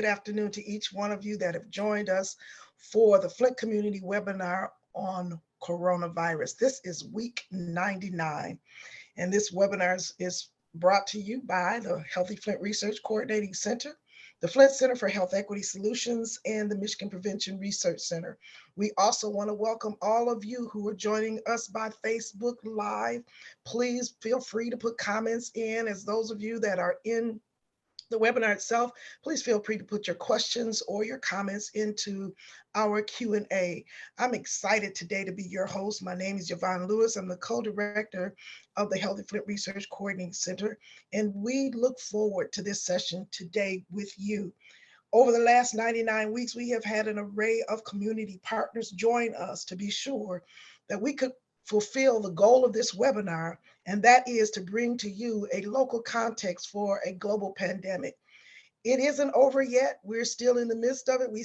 Good afternoon to each one of you that have joined us for the Flint Community webinar on coronavirus. This is week 99, and this webinar is brought to you by the Healthy Flint Research Coordinating Center, the Flint Center for Health Equity Solutions, and the Michigan Prevention Research Center. We also want to welcome all of you who are joining us by Facebook Live. Please feel free to put comments in, as those of you that are in the webinar itself, please feel free to put your questions or your comments into our Q&A. I'm excited today to be your host. My name is Yvonne Lewis. I'm the co-director of the Healthy Flint Research Coordinating Center, and we look forward to this session today with you. Over the last 99 weeks, we have had an array of community partners join us to be sure that we could fulfill the goal of this webinar, and that is to bring to you a local context for a global pandemic. It isn't over yet. We're still in the midst of it. We've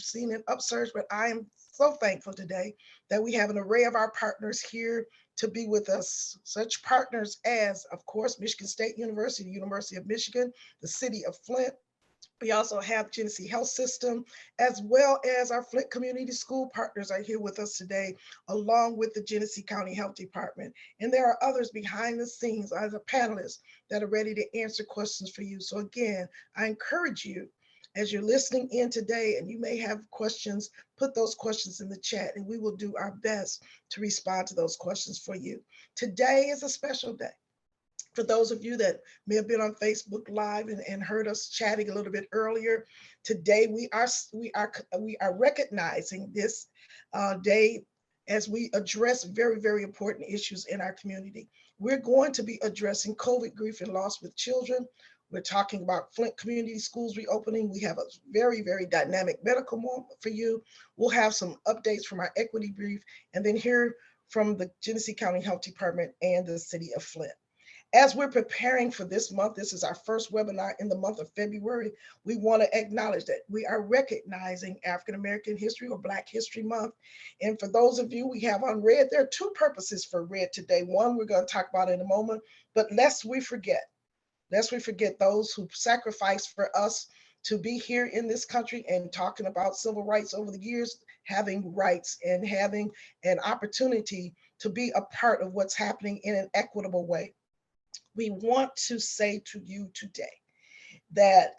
seen an upsurge, but I am so thankful today that we have an array of our partners here to be with us. Such partners as, of course, Michigan State University, the University of Michigan, the City of Flint. We also have Genesee Health System, as well as our Flint Community School partners are here with us today, along with the Genesee County Health Department. And there are others behind the scenes, other panelists that are ready to answer questions for you. So again, I encourage you, as you're listening in today and you may have questions, put those questions in the chat and we will do our best to respond to those questions for you. Today is a special day. For those of you that may have been on Facebook Live and heard us chatting a little bit earlier, today we are recognizing this day as we address very, very important issues in our community. We're going to be addressing COVID grief and loss with children. We're talking about Flint Community Schools reopening. We have a very, very dynamic medical moment for you. We'll have some updates from our equity brief and then hear from the Genesee County Health Department and the City of Flint. As we're preparing for this month, this is our first webinar in the month of February, we want to acknowledge that we are recognizing African American History or Black History Month. And for those of you we have on red, there are two purposes for red today. One we're going to talk about in a moment, but lest we forget those who sacrificed for us to be here in this country and talking about civil rights over the years, having rights and having an opportunity to be a part of what's happening in an equitable way. We want to say to you today that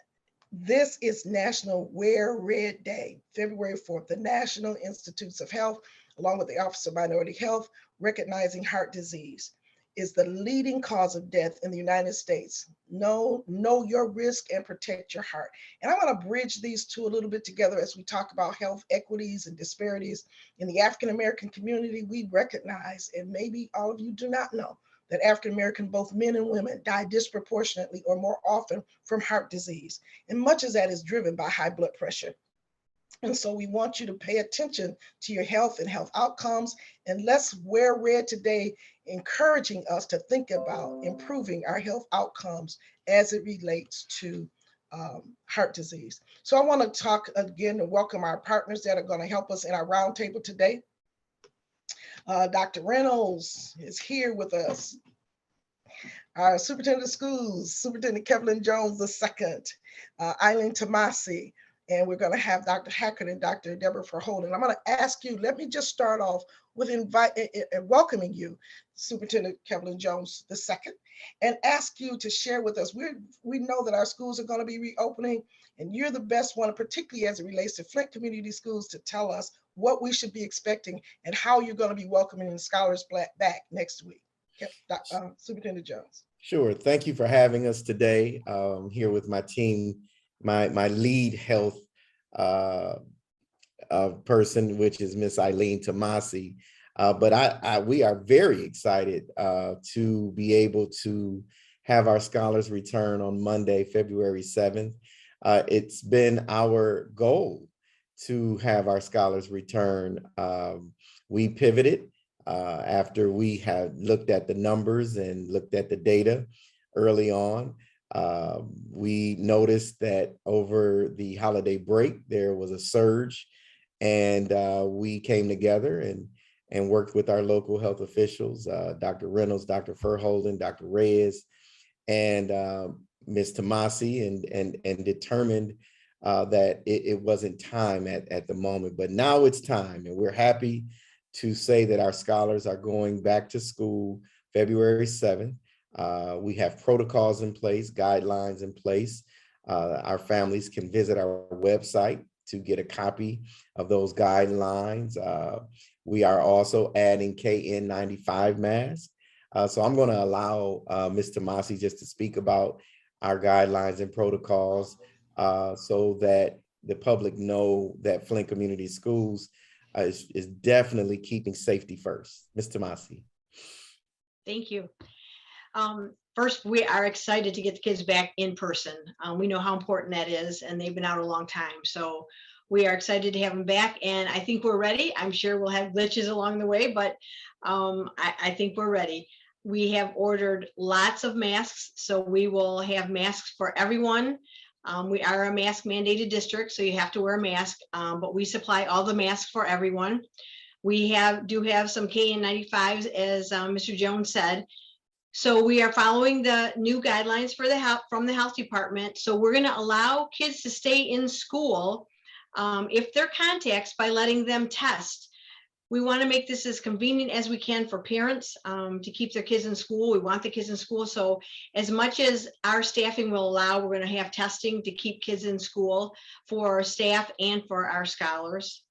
this is National Wear Red Day, February 4th. The National Institutes of Health, along with the Office of Minority Health, recognizing heart disease is the leading cause of death in the United States. Know your risk and protect your heart. And I want to bridge these two a little bit together as we talk about health equities and disparities in the African American community. We recognize, and maybe all of you do not know, that African American, both men and women, die disproportionately or more often from heart disease. And much of that is driven by high blood pressure. And so we want you to pay attention to your health and health outcomes. And let's wear red today, encouraging us to think about improving our health outcomes as it relates to heart disease. So I want to talk again and welcome our partners that are going to help us in our roundtable today. Dr. Reynolds is here with us. Our Superintendent of Schools, Superintendent Kevin Jones II, Eileen Tomasi, and we're going to have Dr. Hackett and Dr. Deborah Verholden. I'm going to ask you, let me just start off with welcoming you, Superintendent Kevin Jones II, and ask you to share with us. We know that our schools are going to be reopening, and you're the best one, particularly as it relates to Flint Community Schools, to tell us what we should be expecting and how you're going to be welcoming the scholars back next week. Superintendent Jones. Sure. Thank you for having us today here with my team, my lead health person, which is Miss Eileen Tomasi. But we are very excited to be able to have our scholars return on Monday, February 7th. It's been our goal to have our scholars return. We pivoted after we had looked at the numbers and looked at the data early on. We noticed that over the holiday break, there was a surge, and we came together and worked with our local health officials, Dr. Reynolds, Dr. Verholden, Dr. Reyes, and Ms. Tomasi, and determined that it wasn't time at the moment, but now it's time. And we're happy to say that our scholars are going back to school February 7th. We have protocols in place, guidelines in place. Our families can visit our website to get a copy of those guidelines. We are also adding KN95 masks. So I'm going to allow Ms. Tomasi just to speak about our guidelines and protocols so that the public know that Flint Community Schools is definitely keeping safety first. Ms. Tomasi. Thank you. First, we are excited to get the kids back in person. We know how important that is, and they've been out a long time. So we are excited to have them back, and I think we're ready. I'm sure we'll have glitches along the way, but I think we're ready. We have ordered lots of masks, so we will have masks for everyone. We are a mask mandated district, so you have to wear a mask, but we supply all the masks for everyone. We do have some KN95s, as Mr. Jones said. So we are following the new guidelines for from the health department. So we're going to allow kids to stay in school if they're contacts by letting them test. We want to make this as convenient as we can for parents to keep their kids in school. We want the kids in school. So as much as our staffing will allow, we're going to have testing to keep kids in school for our staff and for our scholars.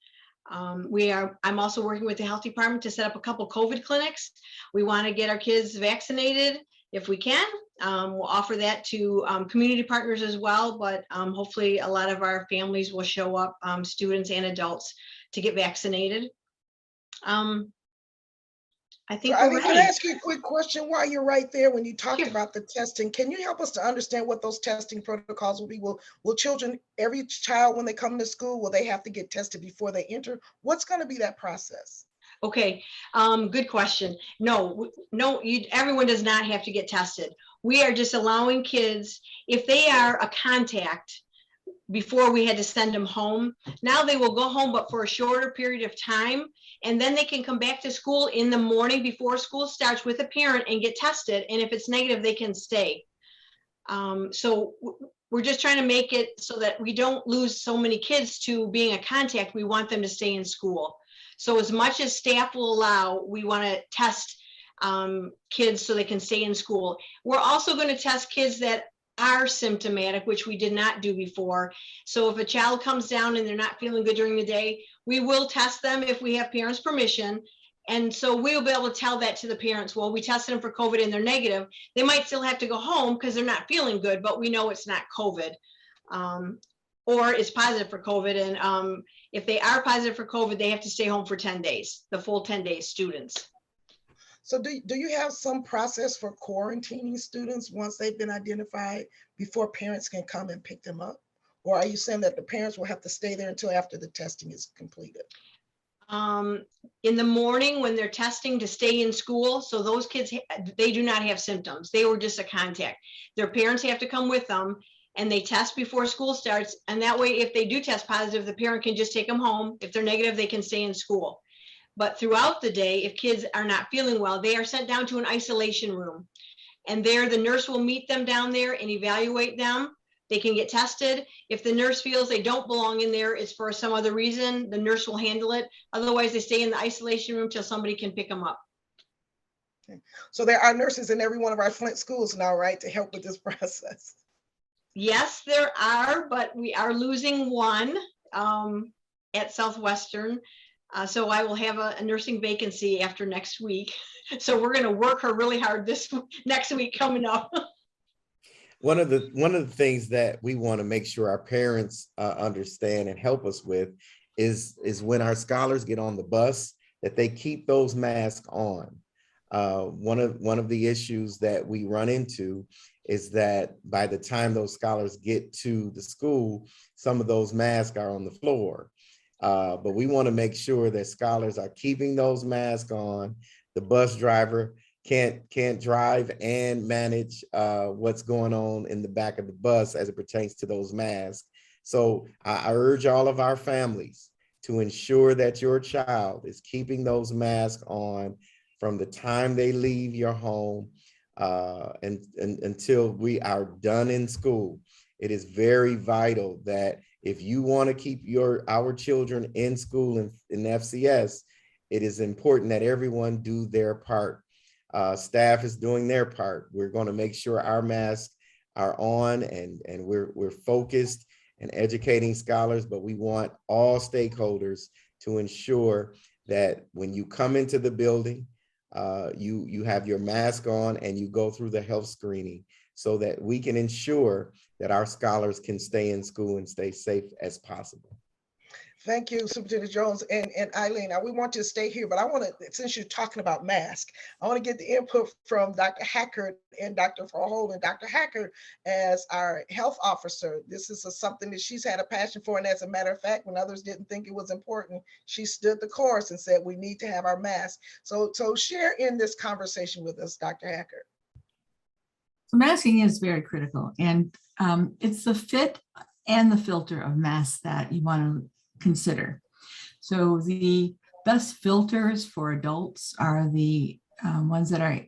I'm also working with the health department to set up a couple COVID clinics. We want to get our kids vaccinated if we can. We'll offer that to community partners as well, but hopefully a lot of our families will show up, students and adults, to get vaccinated. I think so, we're ready. Can I ask you a quick question while you're right there? When you talked about the testing, can you help us to understand what those testing protocols will be? Will children, every child when they come to school, will they have to get tested before they enter? What's going to be that process? Okay, good question. No, everyone does not have to get tested. We are just allowing kids, if they are a contact, before we had to send them home. Now they will go home, but for a shorter period of time. And then they can come back to school in the morning before school starts with a parent and get tested. And if it's negative, they can stay. So we're just trying to make it so that we don't lose so many kids to being a contact. We want them to stay in school. So as much as staff will allow, we want to test kids so they can stay in school. We're also going to test kids that are symptomatic, which we did not do before. So if a child comes down and they're not feeling good during the day, we will test them if we have parents' permission. And so we'll be able to tell that to the parents. Well, we tested them for COVID and they're negative. They might still have to go home because they're not feeling good, but we know it's not COVID. Or it's positive for COVID. And if they are positive for COVID, they have to stay home for 10 days, the full 10 days, students. So do you have some process for quarantining students once they've been identified before parents can come and pick them up? Or are you saying that the parents will have to stay there until after the testing is completed? In the morning when they're testing to stay in school, so those kids, they do not have symptoms. They were just a contact. Their parents have to come with them and they test before school starts. And that way, if they do test positive, the parent can just take them home. If they're negative, they can stay in school. But throughout the day, if kids are not feeling well, they are sent down to an isolation room. And there, the nurse will meet them down there and evaluate them. They can get tested. If the nurse feels they don't belong in there, it's for some other reason, the nurse will handle it. Otherwise, they stay in the isolation room till somebody can pick them up. Okay. So there are nurses in every one of our Flint schools now, right, to help with this process? Yes, there are, but we are losing one at Southwestern. So I will have a nursing vacancy after next week. So we're going to work her really hard this next week coming up. One of the things that we want to make sure our parents understand and help us with is when our scholars get on the bus, that they keep those masks on. One of the issues that we run into is that by the time those scholars get to the school, some of those masks are on the floor. But we want to make sure that scholars are keeping those masks on. The bus driver can't drive and manage what's going on in the back of the bus as it pertains to those masks. So I urge all of our families to ensure that your child is keeping those masks on from the time they leave your home and until we are done in school. It is very vital that if you want to keep our children in school in FCS, it is important that everyone do their part. Staff is doing their part. We're going to make sure our masks are on, and we're focused and educating scholars, but we want all stakeholders to ensure that when you come into the building, you have your mask on and you go through the health screening so that we can ensure that our scholars can stay in school and stay safe as possible. Thank you, Superintendent Jones and Eileen. Now, we want to stay here, but I want to, since you're talking about masks, I want to get the input from Dr. Hackert and Dr. Verhoeven. Dr. Hackert, as our health officer, this is something that she's had a passion for. And as a matter of fact, when others didn't think it was important, she stood the course and said, we need to have our masks. So share in this conversation with us, Dr. Hackert. So masking is very critical, and it's the fit and the filter of masks that you want to consider. So the best filters for adults are the ones that are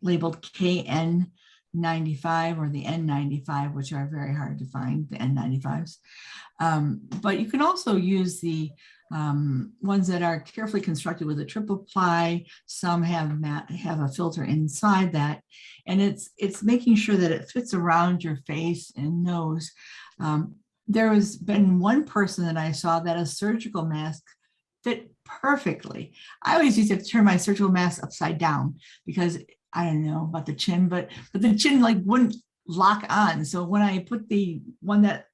labeled KN95 or the N95, which are very hard to find, the N95s. But you can also use the ones that are carefully constructed with a triple ply. Some have a filter inside that, and it's making sure that it fits around your face and nose. There has been one person that I saw that a surgical mask fit perfectly. I always used to turn my surgical mask upside down because I don't know about the chin, but the chin like wouldn't lock on. So when I put the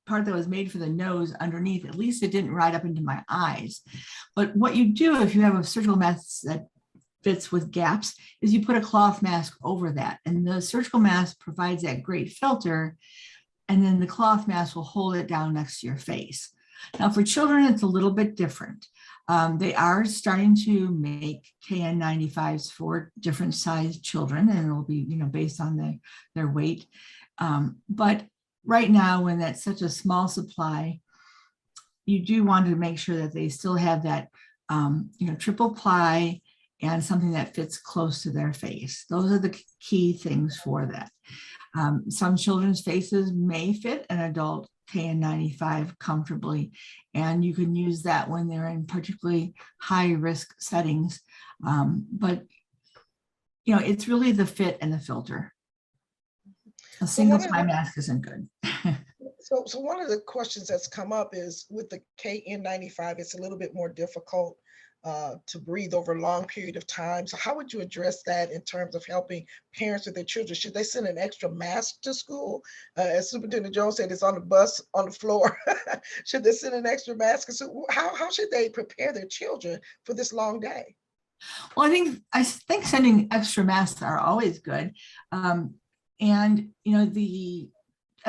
part that was made for the nose underneath, at least it didn't ride up into my eyes. But what you do if you have a surgical mask that fits with gaps is you put a cloth mask over that. And the surgical mask provides that great filter. And then the cloth mask will hold it down next to your face. Now for children, it's a little bit different. They are starting to make KN95s for different sized children, and it'll be, based on their weight. But right now, when that's such a small supply, you do want to make sure that they still have that, triple ply and something that fits close to their face. Those are the key things for that. Some children's faces may fit an adult KN95 comfortably, and you can use that when they're in particularly high risk settings. But it's really the fit and the filter. A single ply mask isn't good. So one of the questions that's come up is with the KN95, it's a little bit more difficult to breathe over a long period of time. So how would you address that in terms of helping parents with their children? Should they send an extra mask to school? As Superintendent Jones said, it's on the bus, on the floor. Should they send an extra mask? So how should they prepare their children for this long day? Well, I think sending extra masks are always good. As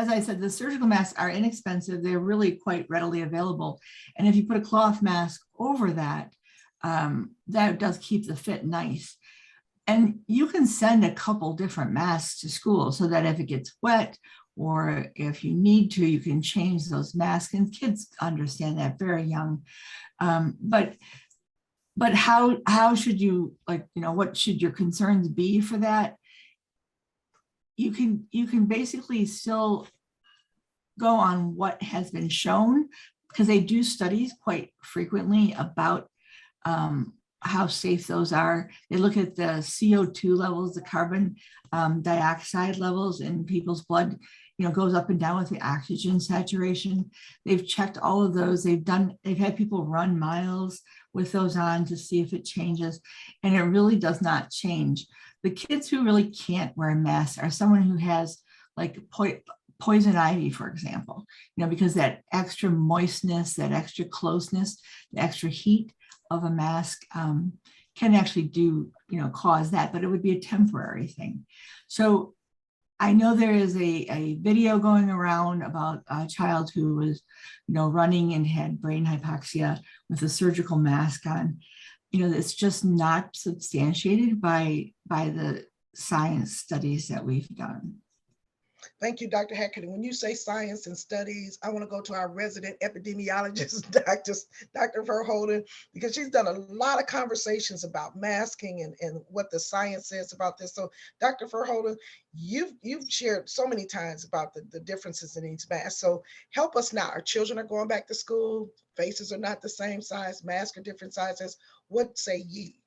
I said, the surgical masks are inexpensive. They're really quite readily available. And if you put a cloth mask over that, that does keep the fit nice. And you can send a couple different masks to school so that if it gets wet or if you need to, you can change those masks. And kids understand that very young. But how should you, what should your concerns be for that? You can basically still go on what has been shown, because they do studies quite frequently about how safe those are. They look at the CO2 levels, the carbon dioxide levels in people's blood, goes up and down with the oxygen saturation. They've checked all of those. They've had people run miles with those on to see if it changes, and it really does not change. The kids who really can't wear masks are someone who has like poison ivy, for example, because that extra moistness, that extra closeness, the extra heat of a mask can actually cause that, but it would be a temporary thing. So I know there is a video going around about a child who was, running and had brain hypoxia with a surgical mask on. It's just not substantiated by the science studies that we've done. Thank you, Dr. Hackett. And when you say science and studies, I want to go to our resident epidemiologist, Dr. Verholden, because she's done a lot of conversations about masking and what the science says about this. So, Dr. Verholden, you've shared so many times about the differences in these masks. So help us now. Our children are going back to school. Faces are not the same size. Masks are different sizes. What say ye?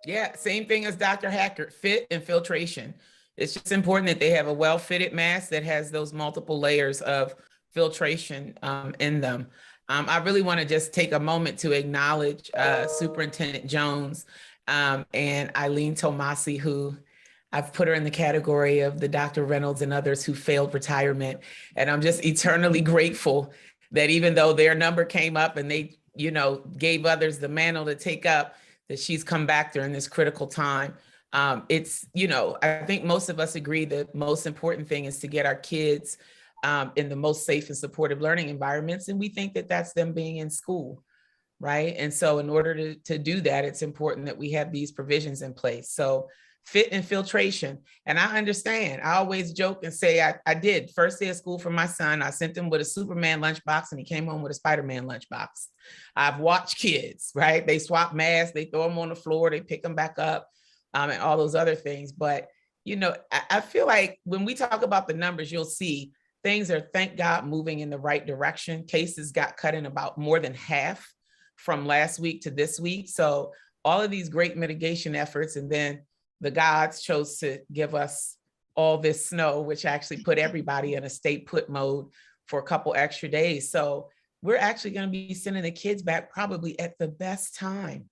Yeah, same thing as Dr. Hackett, fit and filtration. It's just important that they have a well-fitted mask that has those multiple layers of filtration in them. I really want to just take a moment to acknowledge Superintendent Jones and Eileen Tomasi, who I've put her in the category of the Dr. Reynolds and others who failed retirement. And I'm just eternally grateful that even though their number came up and they, gave others the mantle to take up, that she's come back during this critical time. It's, I think most of us agree that most important thing is to get our kids in the most safe and supportive learning environments. And we think that that's them being in school, right? And so in order to do that, it's important that we have these provisions in place. So fit and filtration. And I understand, I always joke and say, I did first day of school for my son. I sent him with a Superman lunchbox and he came home with a Spider-Man lunchbox. I've watched kids, right? They swap masks, they throw them on the floor, they pick them back up and all those other things. But, I feel like when we talk about the numbers, you'll see things are, thank God, moving in the right direction. Cases got cut in about more than half from last week to this week. So all of these great mitigation efforts, and then the gods chose to give us all this snow, which actually put everybody in a stay put mode for a couple extra days. So we're actually going to be sending the kids back probably at the best time.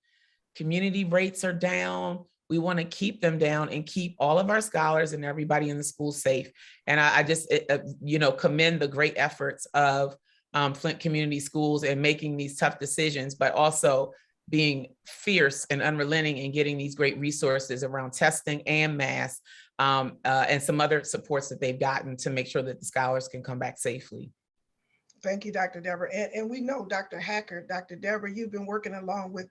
Community rates are down. We want to keep them down and keep all of our scholars and everybody in the school safe. And I just, commend the great efforts of Flint Community Schools and making these tough decisions, but also being fierce and unrelenting and getting these great resources around testing and masks and some other supports that they've gotten to make sure that the scholars can come back safely. Thank you, Dr. Deborah. And we know, Dr. Hackett, Dr. Deborah, you've been working along with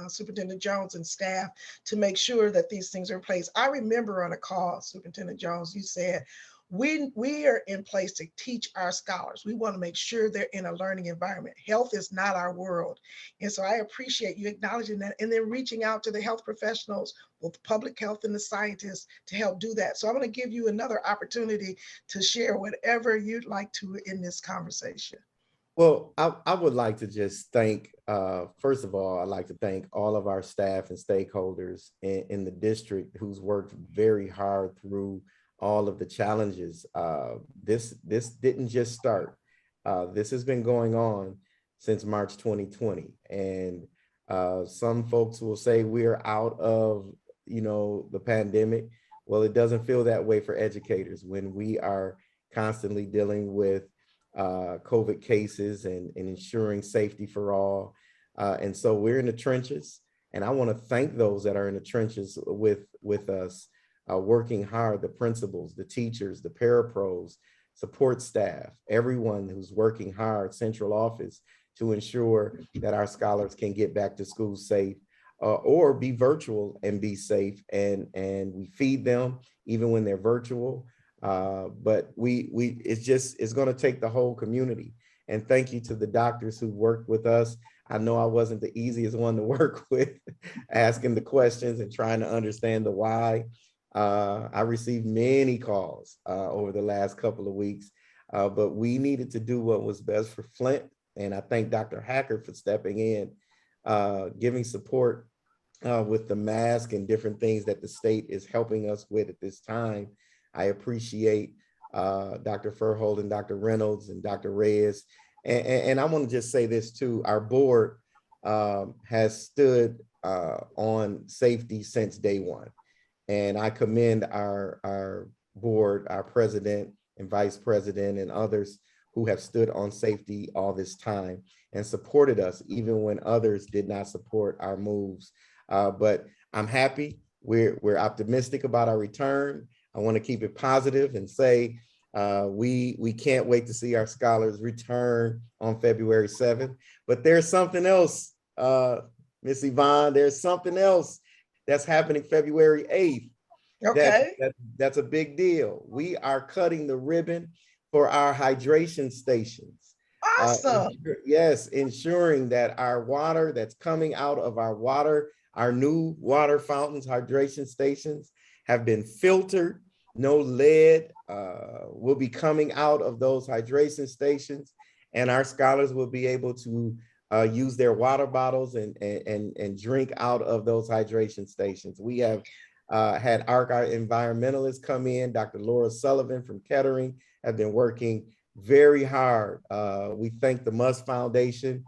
Superintendent Jones and staff to make sure that these things are in place. I remember on a call, Superintendent Jones, you said, we are in place to teach our scholars. We want to make sure they're in a learning environment. Health is not our world. And so I appreciate you acknowledging that and then reaching out to the health professionals, both public health and the scientists, to help do that. So I'm going to give you another opportunity to share whatever you'd like to in this conversation. Well, I would like to just thank, first of all, I'd like to thank all of our staff and stakeholders in the district who's worked very hard through all of the challenges. This didn't just start. This has been going on since March 2020. And some folks will say we're out of, the pandemic. Well, it doesn't feel that way for educators when we are constantly dealing with COVID cases and ensuring safety for all. And so we're in the trenches. And I want to thank those that are in the trenches with us, working hard, the principals, the teachers, the parapros, support staff, everyone who's working hard, central office, to ensure that our scholars can get back to school safe or be virtual and be safe. And we feed them even when they're virtual. But it's going to take the whole community. And thank you to the doctors who worked with us. I know I wasn't the easiest one to work with, asking the questions and trying to understand the why. I received many calls over the last couple of weeks, but we needed to do what was best for Flint. And I thank Dr. Hackett for stepping in, giving support with the mask and different things that the state is helping us with at this time. I appreciate Dr. Verholden, Dr. Reynolds, and Dr. Reyes. And I want to just say this too, our board has stood on safety since day one. And I commend our board, our president and vice president and others who have stood on safety all this time and supported us even when others did not support our moves. But I'm happy, we're optimistic about our return. I want to keep it positive and say we can't wait to see our scholars return on February 7th. But there's something else, Miss Yvonne, there's something else that's happening February 8th. Okay. That's a big deal. We are cutting the ribbon for our hydration stations. Awesome. Yes, ensuring that our water that's coming out of our new water fountains, hydration stations have been filtered. No lead will be coming out of those hydration stations, and our scholars will be able to use their water bottles and drink out of those hydration stations. We have had our environmentalists come in. Dr. Laura Sullivan from Kettering have been working very hard. We thank the Must Foundation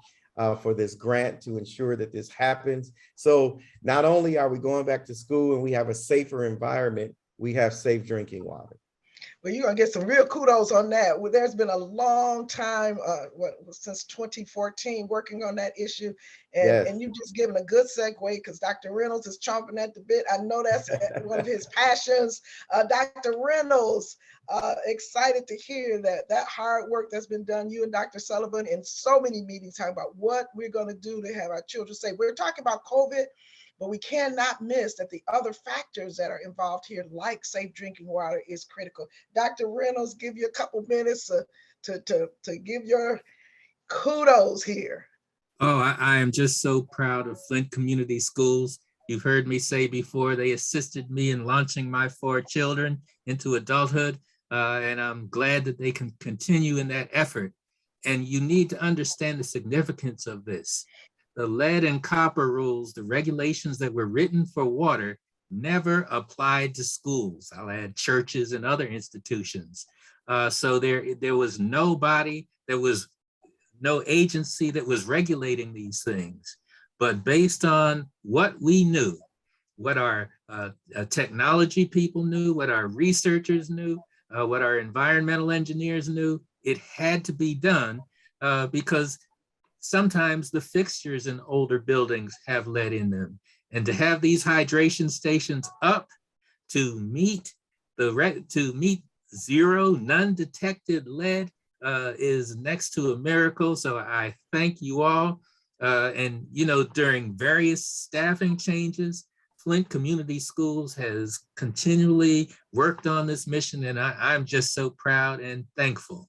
for this grant to ensure that this happens. So not only are we going back to school and we have a safer environment, we have safe drinking water. Well, you're gonna get some real kudos on that. Well, there's been a long time, since 2014, working on that issue, and Yes. you just given a good segue because Dr. Reynolds is chomping at the bit. I know that's one of his passions. Dr. Reynolds, excited to hear that hard work that's been done. You and Dr. Sullivan in so many meetings talking about what we're going to do to have our children safe. We're talking about COVID. But we cannot miss that the other factors that are involved here, like safe drinking water, is critical. Dr. Reynolds, give you a couple minutes to give your kudos here. Oh, I am just so proud of Flint Community Schools. You've heard me say before, they assisted me in launching my 4 children into adulthood, and I'm glad that they can continue in that effort. And you need to understand the significance of this. The lead and copper rules, the regulations that were written for water, never applied to schools. I'll add churches and other institutions. So there was nobody, there was no agency that was regulating these things. But based on what we knew, what our technology people knew, what our researchers knew, what our environmental engineers knew, it had to be done because sometimes the fixtures in older buildings have lead in them. And to have these hydration stations up to meet zero, none-detected lead is next to a miracle. So I thank you all. And during various staffing changes, Flint Community Schools has continually worked on this mission, and I'm just so proud and thankful.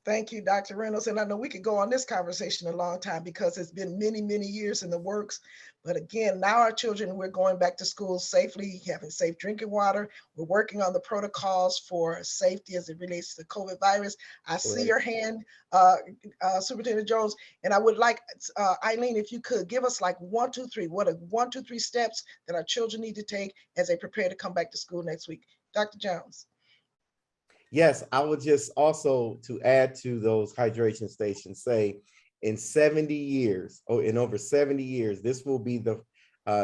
Thank you, Dr. Reynolds. And I know we could go on this conversation a long time because it's been many, many years in the works. But again, now our children, we're going back to school safely, having safe drinking water. We're working on the protocols for safety as it relates to the COVID virus. I see your hand, Superintendent Jones, and I would like, Eileen, if you could give us like 1, 2, 3, what are 1, 2, 3 steps that our children need to take as they prepare to come back to school next week. Dr. Jones. Yes, I would just also, to add to those hydration stations, say in 70 years, in over 70 years, this will be the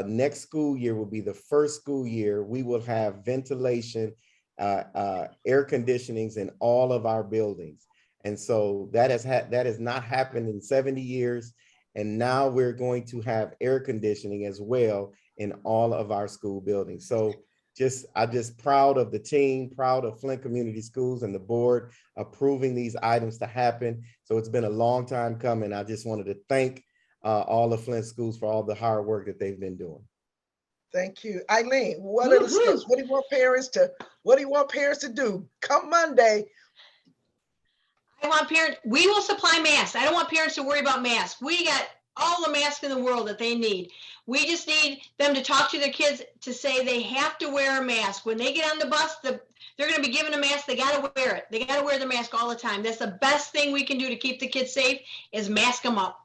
next school year will be the first school year we will have ventilation, air conditionings in all of our buildings. And so that has not happened in 70 years. And now we're going to have air conditioning as well in all of our school buildings. So I'm just proud of the team, proud of Flint Community Schools and the board approving these items to happen. So it's been a long time coming. I just wanted to thank all the Flint schools for all the hard work that they've been doing. Thank you. Eileen, what are the steps? What do you want parents to do come Monday? We will supply masks. I don't want parents to worry about masks. We got all the masks in the world that they need. We just need them to talk to their kids to say they have to wear a mask. When they get on the bus, they're going to be given a mask. They got to wear it. They got to wear the mask all the time. That's the best thing we can do to keep the kids safe is mask them up.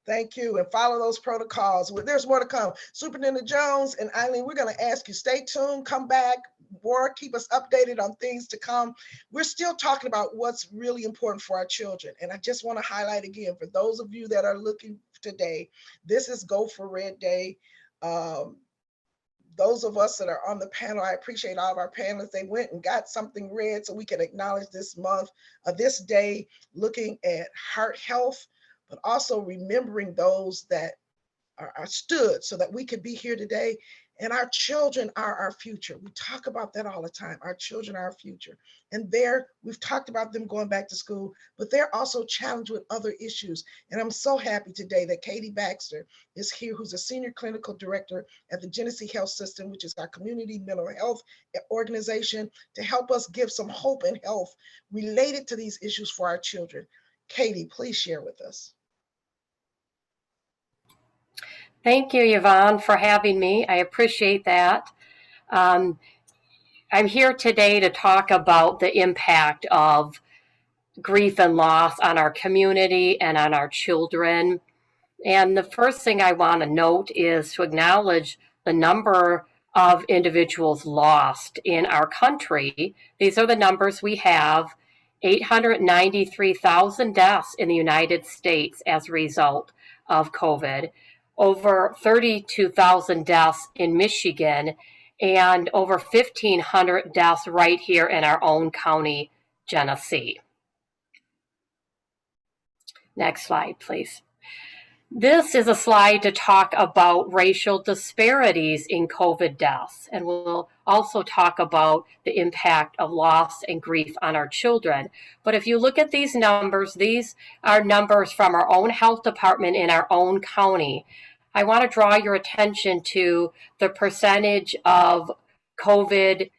Thank you. And follow those protocols. There's more to come. Superintendent Jones and Eileen, we're going to ask you, stay tuned, come back, or keep us updated on things to come. We're still talking about what's really important for our children. And I just want to highlight again, for those of you that are looking today, this is Go for Red Day. Those of us that are on the panel, I appreciate all of our panelists. They went and got something red so we can acknowledge this month, this day, looking at heart health, but also remembering those that are stood so that we could be here today. And our children are our future. We talk about that all the time. Our children are our future. And we've talked about them going back to school, but they're also challenged with other issues. And I'm so happy today that Katie Baxter is here, who's a senior clinical director at the Genesee Health System, which is our community mental health organization, to help us give some hope and health related to these issues for our children. Katie, please share with us. Thank you, Yvonne, for having me. I appreciate that. I'm here today to talk about the impact of grief and loss on our community and on our children. And the first thing I want to note is to acknowledge the number of individuals lost in our country. These are the numbers we have: 893,000 deaths in the United States as a result of COVID, over 32,000 deaths in Michigan, and over 1,500 deaths right here in our own county, Genesee. Next slide, please. This is a slide to talk about racial disparities in COVID deaths, and we'll also talk about the impact of loss and grief on our children. But if you look at these are numbers from our own health department in our own county. I want to draw your attention to the percentage of COVID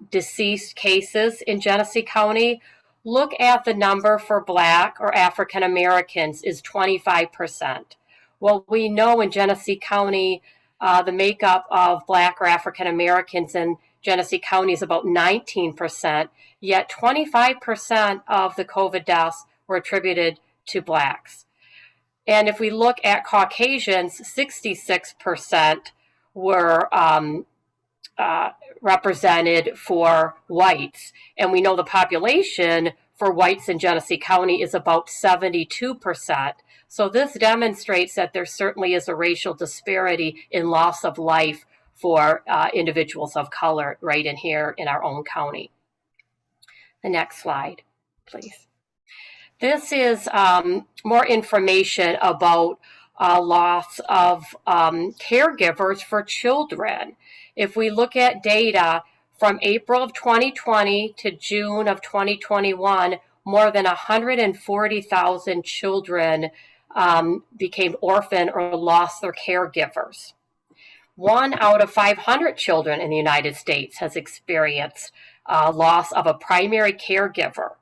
deceased cases in Genesee County. Look at the number for Black or African Americans is 25%. Well, we know in Genesee County, the makeup of Black or African Americans in Genesee County is about 19%, yet 25% of the COVID deaths were attributed to Blacks. And if we look at Caucasians, 66% were represented for whites. And we know the population for whites in Genesee County is about 72%. So this demonstrates that there certainly is a racial disparity in loss of life for individuals of color right in here in our own county. The next slide, please. This is more information about loss of caregivers for children. If we look at data from April of 2020 to June of 2021, more than 140,000 children became orphaned or lost their caregivers. 1 out of 500 children in the United States has experienced loss of a primary caregiver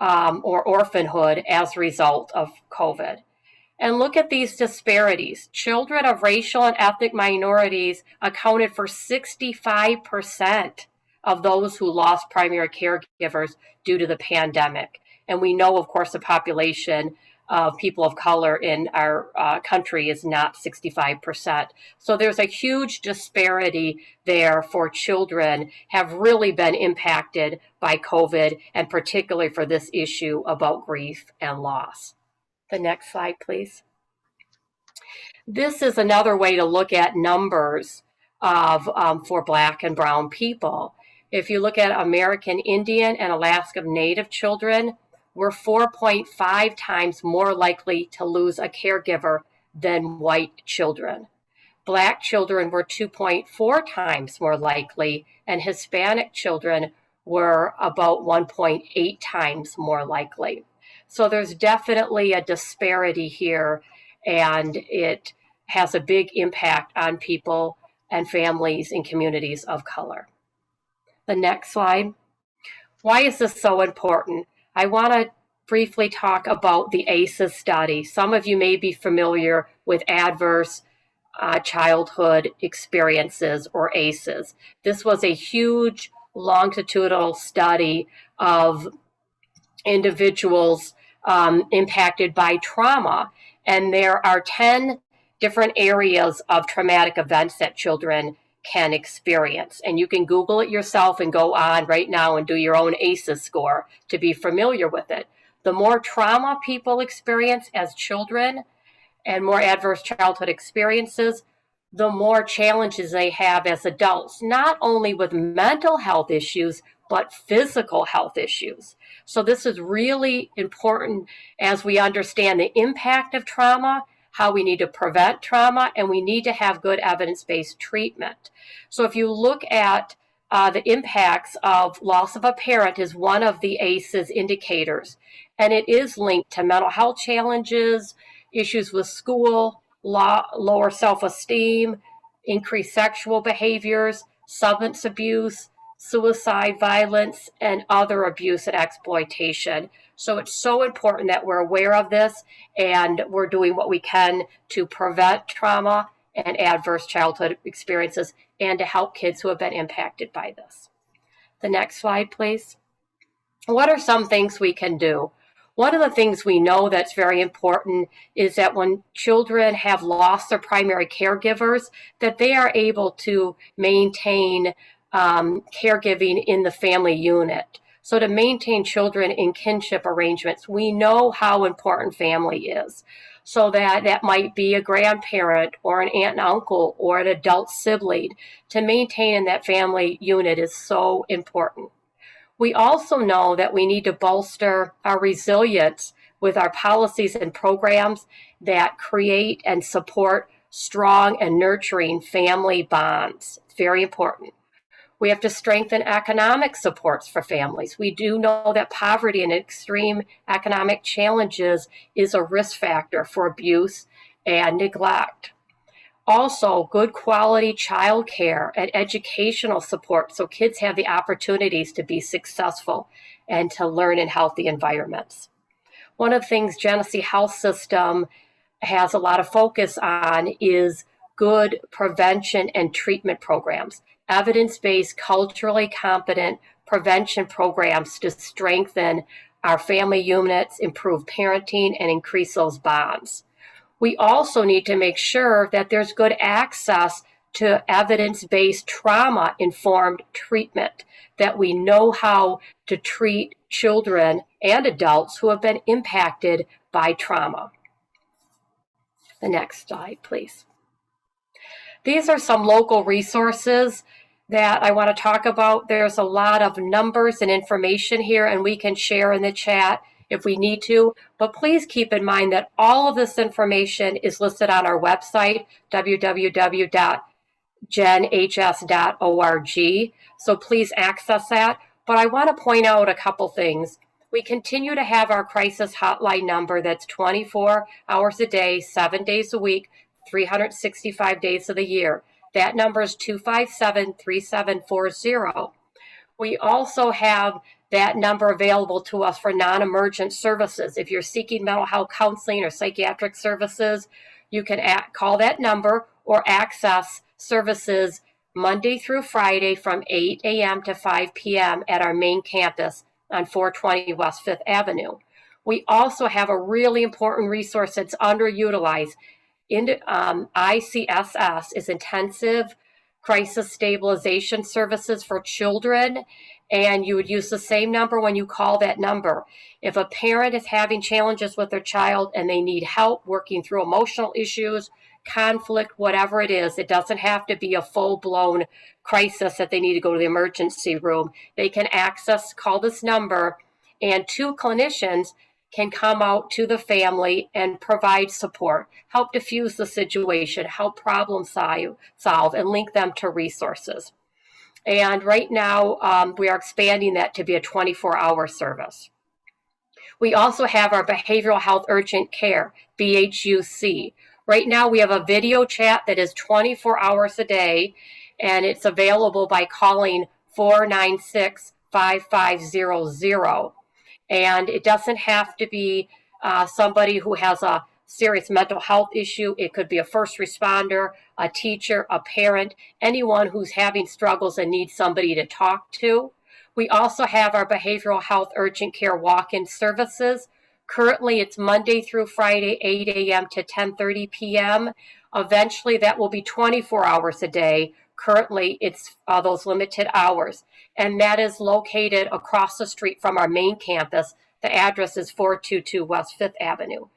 or orphanhood as a result of COVID. And look at these disparities. Children of racial and ethnic minorities accounted for 65% of those who lost primary caregivers due to the pandemic. And we know, of course, the population of people of color in our country is not 65%. So there's a huge disparity there for children have really been impacted by COVID, and particularly for this issue about grief and loss. The next slide, please. This is another way to look at numbers of for Black and Brown people. If you look at American Indian and Alaska Native children, we're 4.5 times more likely to lose a caregiver than white children. Black children were 2.4 times more likely, and Hispanic children were about 1.8 times more likely. So there's definitely a disparity here, and it has a big impact on people and families in communities of color. The next slide. Why is this so important? I want to briefly talk about the ACEs study. Some of you may be familiar with adverse childhood experiences, or ACEs. This was a huge longitudinal study of individuals impacted by trauma. And there are 10 different areas of traumatic events that children can experience. And you can Google it yourself and go on right now and do your own ACEs score to be familiar with it. The more trauma people experience as children and more adverse childhood experiences, the more challenges they have as adults, not only with mental health issues, but physical health issues. So this is really important as we understand the impact of trauma, how we need to prevent trauma, and we need to have good evidence-based treatment. So if you look at the impacts of loss of a parent is one of the ACEs indicators, and it is linked to mental health challenges, issues with school, lower self-esteem, increased sexual behaviors, substance abuse, suicide, violence, and other abuse and exploitation. So it's so important that we're aware of this and we're doing what we can to prevent trauma and adverse childhood experiences and to help kids who have been impacted by this. The next slide, please. What are some things we can do? One of the things we know that's very important is that when children have lost their primary caregivers, that they are able to maintain caregiving in the family unit. So to maintain children in kinship arrangements, we know how important family is. So that might be a grandparent or an aunt and uncle or an adult sibling. To maintain in that family unit is so important. We also know that we need to bolster our resilience with our policies and programs that create and support strong and nurturing family bonds. It's very important. We have to strengthen economic supports for families. We do know that poverty and extreme economic challenges is a risk factor for abuse and neglect. Also, good quality childcare and educational support so kids have the opportunities to be successful and to learn in healthy environments. One of the things Genesee Health System has a lot of focus on is good prevention and treatment programs, evidence-based, culturally competent prevention programs to strengthen our family units, improve parenting, and increase those bonds. We also need to make sure that there's good access to evidence-based trauma-informed treatment, that we know how to treat children and adults who have been impacted by trauma. The next slide, please. These are some local resources that I want to talk about. There's a lot of numbers and information here, and we can share in the chat if we need to, but please keep in mind that all of this information is listed on our website, www.genhs.org, so please access that. But I want to point out a couple things. We continue to have our crisis hotline number that's 24 hours a day, 7 days a week, 365 days of the year. That number is 257-3740. We also have that number available to us for non-emergent services. If you're seeking mental health counseling or psychiatric services, you can call that number or access services Monday through Friday from 8 a.m. to 5 p.m. at our main campus on 420 West 5th Avenue. We also have a really important resource that's underutilized. ICSS is Intensive Crisis Stabilization Services for Children, and you would use the same number when you call that number. If a parent is having challenges with their child and they need help working through emotional issues, conflict, whatever it is, it doesn't have to be a full-blown crisis that they need to go to the emergency room. They can call this number, and 2 clinicians can come out to the family and provide support, help diffuse the situation, help problem solve, and link them to resources. And right now, we are expanding that to be a 24-hour service. We also have our Behavioral Health Urgent Care, BHUC. Right now, we have a video chat that is 24 hours a day, and it's available by calling 496-5500. And it doesn't have to be somebody who has a serious mental health issue. It could be a first responder, a teacher, a parent, anyone who's having struggles and needs somebody to talk to. We also have our Behavioral Health Urgent Care walk-in services. Currently, it's Monday through Friday, 8 a.m. to 10:30 p.m. Eventually, that will be 24 hours a day. Currently, it's those limited hours. And that is located across the street from our main campus. The address is 422 West 5th Avenue.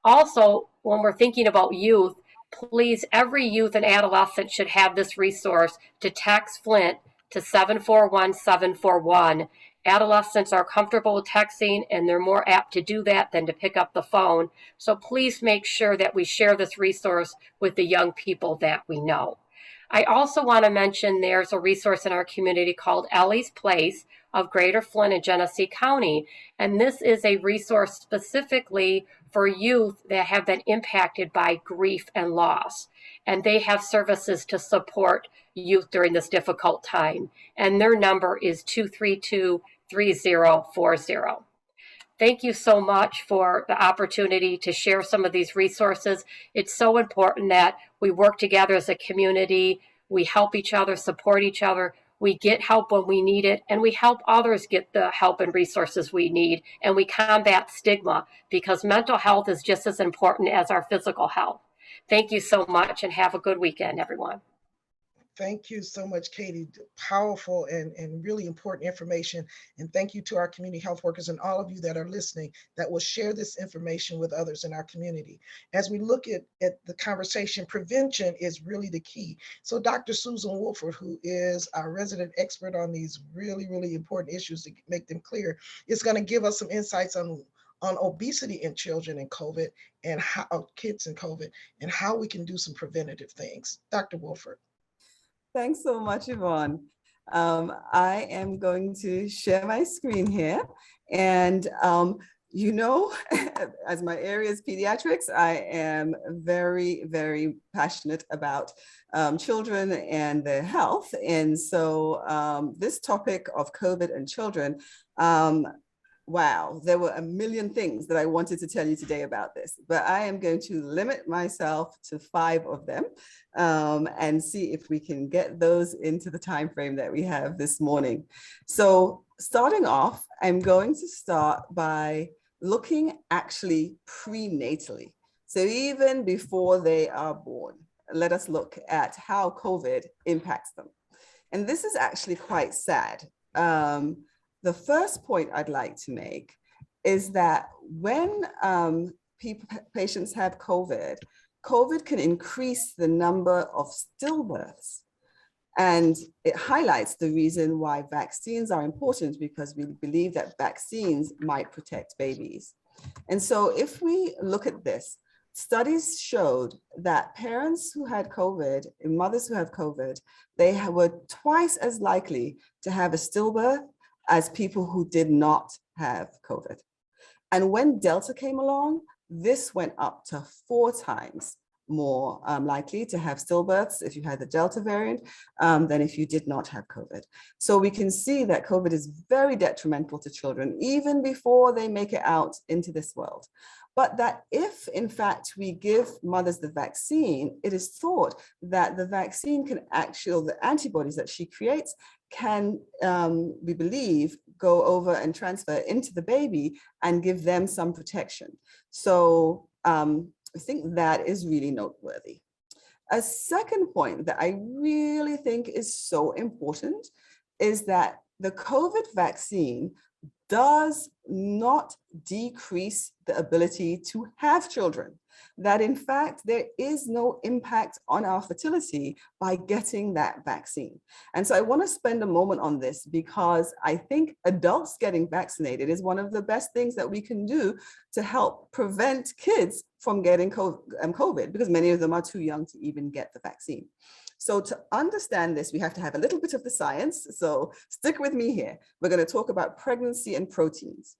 Also, when we're thinking about youth, please, every youth and adolescent should have this resource to text Flint to 741-741 Adolescents are comfortable with texting, and they're more apt to do that than to pick up the phone. So please make sure that we share this resource with the young people that we know. I also want to mention there's a resource in our community called Ellie's Place of Greater Flint and Genesee County. And this is a resource specifically for youth that have been impacted by grief and loss. And they have services to support youth during this difficult time. And their number is 232-3040. Thank you so much for the opportunity to share some of these resources. It's so important that we work together as a community. We help each other, support each other. We get help when we need it, and we help others get the help and resources we need. And we combat stigma, because mental health is just as important as our physical health. Thank you so much, and have a good weekend, everyone. Thank you so much, Katie. Powerful and really important information. And thank you to our community health workers and all of you that are listening that will share this information with others in our community. As we look at the conversation, prevention is really the key. So Dr. Susan Wolford, who is our resident expert on these really, really important issues to make them clear, is going to give us some insights on obesity in children and COVID, and how kids in COVID, and how we can do some preventative things. Dr. Wolford. Thanks so much, Yvonne. I am going to share my screen here. And, you know, as my area is pediatrics, I am very, very passionate about children and their health. And so this topic of COVID and children, wow, there were a million things that I wanted to tell you today about this, but I am going to limit myself to 5 of them and see if we can get those into the time frame that we have this morning. So starting off, I'm going to start by looking actually prenatally. So even before they are born, let us look at how COVID impacts them. And this is actually quite sad. The first point I'd like to make is that when patients have COVID, COVID can increase the number of stillbirths. And it highlights the reason why vaccines are important, because we believe that vaccines might protect babies. And so if we look at this, studies showed that parents who had COVID, and mothers who have COVID, they were twice as likely to have a stillbirth as people who did not have COVID. And when Delta came along, this went up to 4 times more likely to have stillbirths if you had the Delta variant than if you did not have COVID. So we can see that COVID is very detrimental to children, even before they make it out into this world. But that if, in fact, we give mothers the vaccine, it is thought that the vaccine can actually, the antibodies that she creates can, we believe, go over and transfer into the baby and give them some protection. So I think that is really noteworthy. A second point that I really think is so important is that the COVID vaccine does not decrease the ability to have children. That in fact, there is no impact on our fertility by getting that vaccine. And so I want to spend a moment on this, because I think adults getting vaccinated is one of the best things that we can do to help prevent kids from getting COVID, because many of them are too young to even get the vaccine. So to understand this, we have to have a little bit of the science. So stick with me here. We're going to talk about pregnancy and proteins.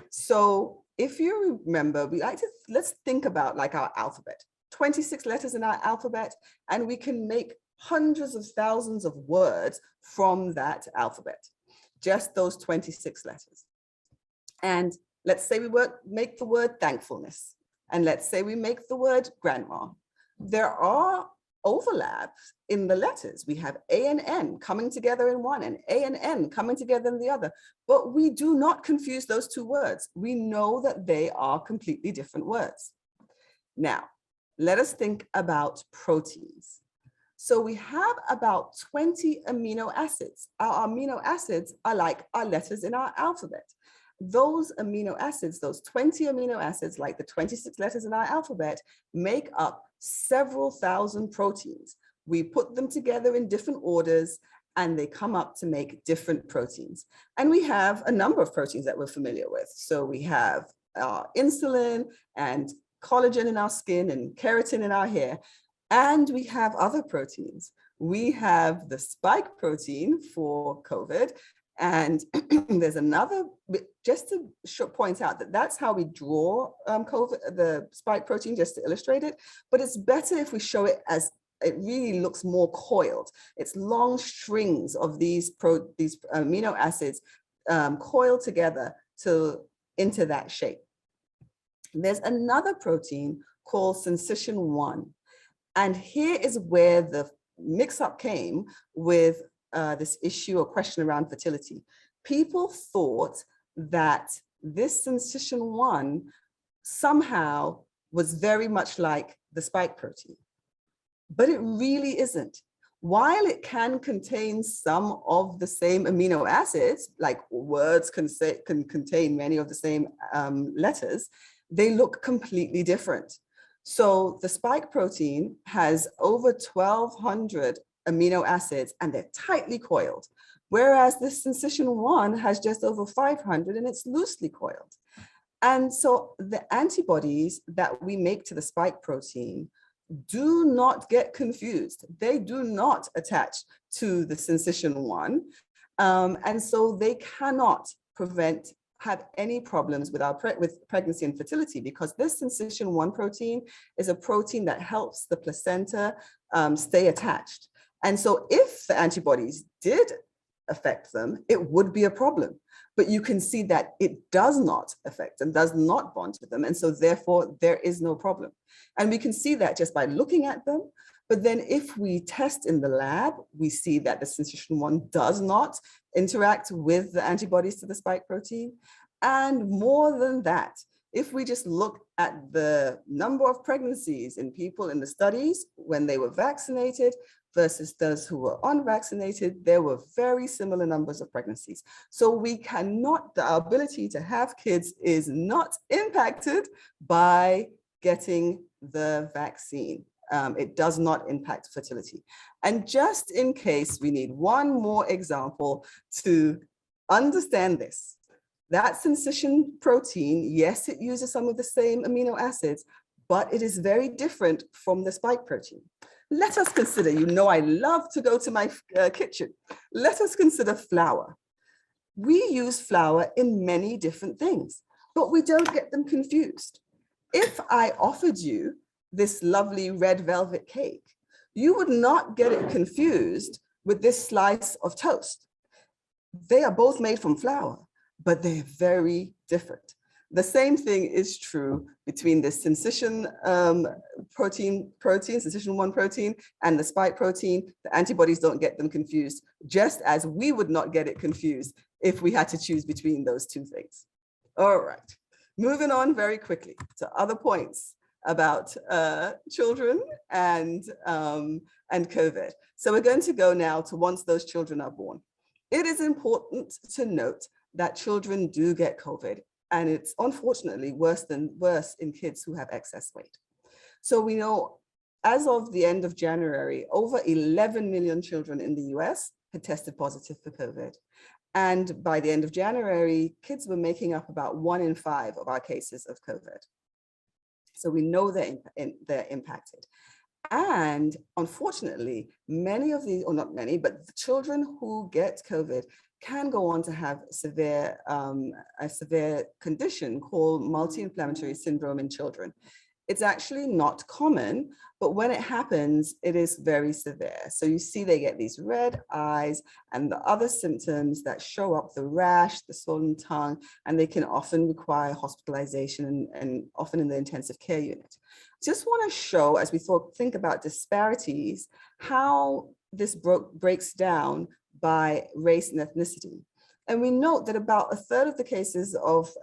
So if you remember, we like to, let's think about like our alphabet, 26 letters in our alphabet, and we can make hundreds of thousands of words from that alphabet, just those 26 letters. And let's say we make the word thankfulness, and let's say we make the word grandma. There are overlaps in the letters. We have A and N coming together in one and A and N coming together in the other, but we do not confuse those 2 words. We know that they are completely different words. Now, let us think about proteins. So we have about 20 amino acids. Our amino acids are like our letters in our alphabet. Those amino acids, those 20 amino acids, like the 26 letters in our alphabet, make up several thousand proteins. We put them together in different orders, and they come up to make different proteins. And we have a number of proteins that we're familiar with. So we have insulin and collagen in our skin and keratin in our hair. And we have other proteins. We have the spike protein for COVID. And there's another, just to point out that that's how we draw COVID, the spike protein, just to illustrate it. But it's better if we show it as, it really looks more coiled. It's long strings of these amino acids coiled together into that shape. There's another protein called syncytin 1. And here is where the mix-up came with this issue or question around fertility. People thought that this syncytin 1 somehow was very much like the spike protein, but it really isn't. While it can contain some of the same amino acids, like words can contain many of the same letters, they look completely different. So the spike protein has over 1,200 amino acids and they're tightly coiled, whereas the syncytin 1 has just over 500 and it's loosely coiled. And so the antibodies that we make to the spike protein do not get confused. They do not attach to the syncytin 1. And so they cannot have any problems with with pregnancy and fertility, because this syncytin 1 protein is a protein that helps the placenta stay attached. And so if the antibodies did affect them, it would be a problem. But you can see that it does not affect and does not bond to them. And so therefore there is no problem. And we can see that just by looking at them. But then if we test in the lab, we see that the syncytin 1 does not interact with the antibodies to the spike protein. And more than that, if we just look at the number of pregnancies in people in the studies when they were vaccinated versus those who were unvaccinated, there were very similar numbers of pregnancies. So we cannot, the ability to have kids is not impacted by getting the vaccine. It does not impact fertility. And just in case we need one more example to understand this, that syncytin protein, yes, it uses some of the same amino acids, but it is very different from the spike protein. Let us consider, you know, I love to go to my kitchen. Let us consider flour. We use flour in many different things, but we don't get them confused. If I offered you this lovely red velvet cake, you would not get it confused with this slice of toast. They are both made from flour, but they're very different. The same thing is true between the syncytin syncytin 1 protein and the spike protein. The antibodies don't get them confused, just as we would not get it confused if we had to choose between those two things. All right, moving on very quickly to other points about children and COVID. So we're going to go now to once those children are born. It is important to note that children do get COVID, and it's unfortunately worse in kids who have excess weight. So we know as of the end of January, over 11 million children in the US had tested positive for COVID. And by the end of January, kids were making up about 1 in 5 of our cases of COVID. So we know they're impacted. And unfortunately, many of these, or not many, but the children who get COVID can go on to have a severe condition called multi-inflammatory syndrome in children. It's actually not common, but when it happens, it is very severe. So you see they get these red eyes and the other symptoms that show up, the rash, the swollen tongue, and they can often require hospitalization and often in the intensive care unit. Just want to show, as we think about disparities, how this breaks down by race and ethnicity. And we note that about 1/3 of the cases of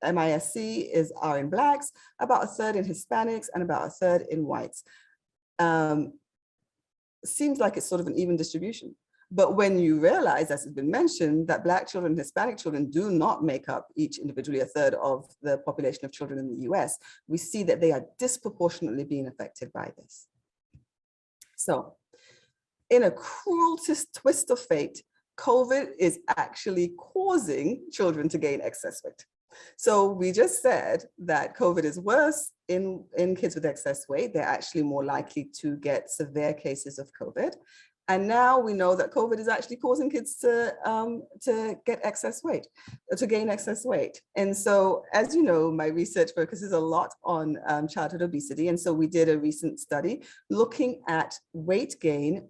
MIS-C are in Blacks, about 1/3 in Hispanics, and about 1/3 in whites. Seems like it's sort of an even distribution. But when you realize, as has been mentioned, that Black children and Hispanic children do not make up each individually 1/3 of the population of children in the US, we see that they are disproportionately being affected by this. So in a cruel twist of fate, COVID is actually causing children to gain excess weight. So we just said that COVID is worse in kids with excess weight. They're actually more likely to get severe cases of COVID. And now we know that COVID is actually causing kids to get excess weight, to gain excess weight. And so, as you know, my research focuses a lot on childhood obesity. And so we did a recent study looking at weight gain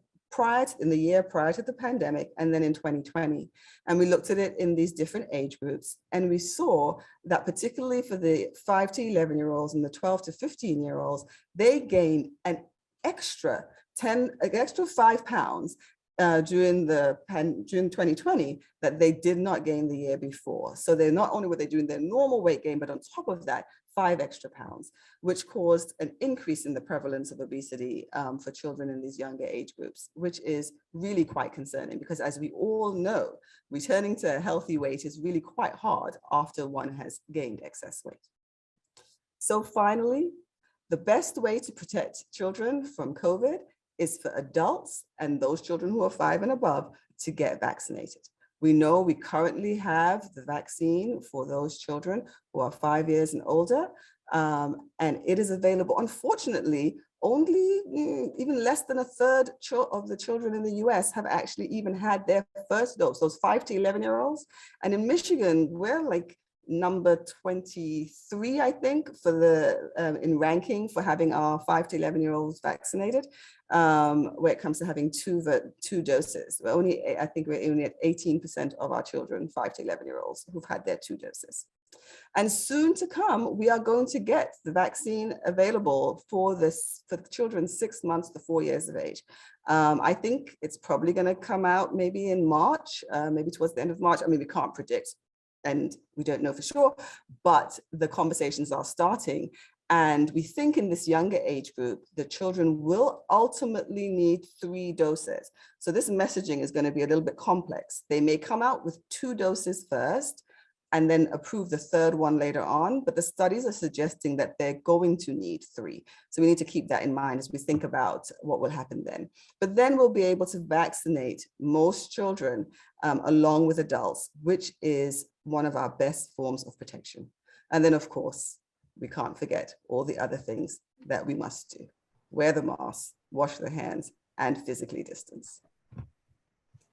in the year prior to the pandemic, and then in 2020. And we looked at it in these different age groups. And we saw that particularly for the 5 to 11-year-olds and the 12 to 15-year-olds, they gained an extra 5 pounds during 2020 that they did not gain the year before. So they not only were they doing their normal weight gain, but on top of that, 5 extra pounds, which caused an increase in the prevalence of obesity for children in these younger age groups, which is really quite concerning because, as we all know, returning to a healthy weight is really quite hard after one has gained excess weight. So finally, the best way to protect children from COVID is for adults and those children who are 5 and above to get vaccinated. We know we currently have the vaccine for those children who are 5 years and older, and it is available. Unfortunately, only even less than a third of the children in the US have actually even had their first dose, those 5 to 11-year-olds. And in Michigan, we're like number 23, I think, for the in ranking for having our 5 to 11-year-olds vaccinated, where it comes to having two doses. I think we're only at 18% of our children, 5 to 11-year-olds, who've had their 2 doses. And soon to come, we are going to get the vaccine available for the children 6 months to 4 years of age. I think it's probably going to come out maybe in March, maybe towards the end of March. I mean, we can't predict, and we don't know for sure, but the conversations are starting. And we think in this younger age group, the children will ultimately need 3 doses. So this messaging is going to be a little bit complex. They may come out with 2 doses first and then approve the 3rd one later on, but the studies are suggesting that they're going to need 3. So we need to keep that in mind as we think about what will happen then. But then we'll be able to vaccinate most children along with adults, which is one of our best forms of protection. And then, of course, we can't forget all the other things that we must do. Wear the mask, wash the hands, and physically distance.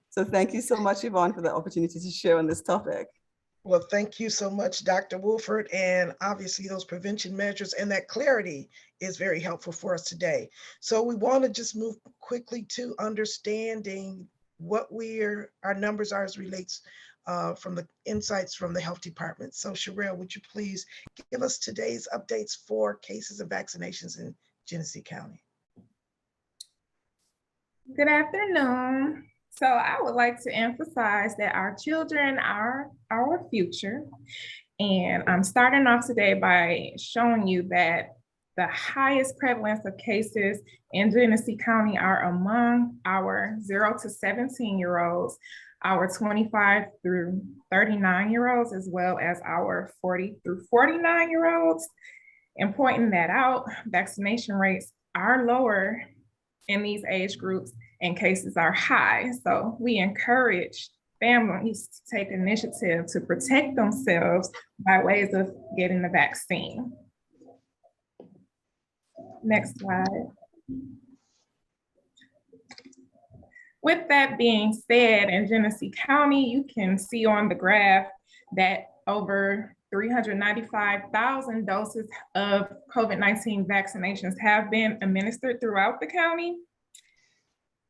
So thank you so much, Yvonne, for the opportunity to share on this topic. Well, thank you so much, Dr. Wolford. And obviously those prevention measures and that clarity is very helpful for us today. So we want to just move quickly to understanding what our numbers are as relates from the insights from the health department. So Sherelle, would you please give us today's updates for cases of vaccinations in Genesee County? Good afternoon. So I would like to emphasize that our children are our future. And I'm starting off today by showing you that the highest prevalence of cases in Genesee County are among our 0 to 17-year-olds, our 25 through 39-year-olds, as well as our 40 through 49-year-olds. And pointing that out, vaccination rates are lower in these age groups and cases are high. So we encourage families to take initiative to protect themselves by ways of getting the vaccine. Next slide. With that being said, in Genesee County, you can see on the graph that over 395,000 doses of COVID-19 vaccinations have been administered throughout the county.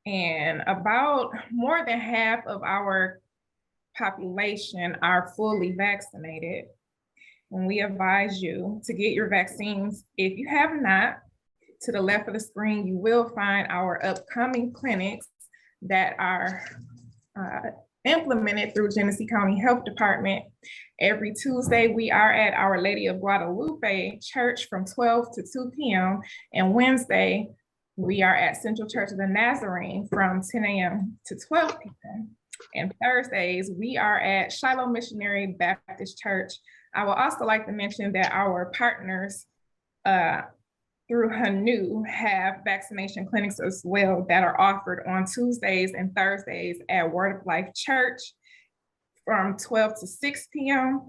And about more than half of our population are fully vaccinated. And we advise you to get your vaccines. If you have not, to the left of the screen, you will find our upcoming clinics that are implemented through Genesee County Health Department. Every Tuesday, we are at Our Lady of Guadalupe Church from 12 to 2 p.m. And Wednesday, we are at Central Church of the Nazarene from 10 a.m. to 12 p.m. And Thursdays, we are at Shiloh Missionary Baptist Church. I would also like to mention that our partners through Hanu have vaccination clinics as well that are offered on Tuesdays and Thursdays at Word of Life Church from 12 to 6 p.m.,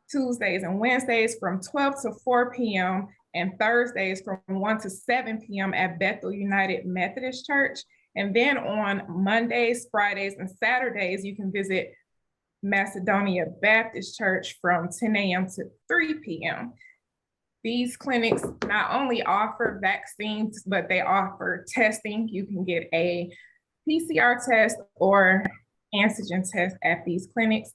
Tuesdays and Wednesdays from 12 to 4 p.m., and Thursdays from 1 to 7 p.m. at Bethel United Methodist Church. And then on Mondays, Fridays, and Saturdays, you can visit Macedonia Baptist Church from 10 a.m. to 3 p.m. These clinics not only offer vaccines, but they offer testing. You can get a PCR test or antigen test at these clinics.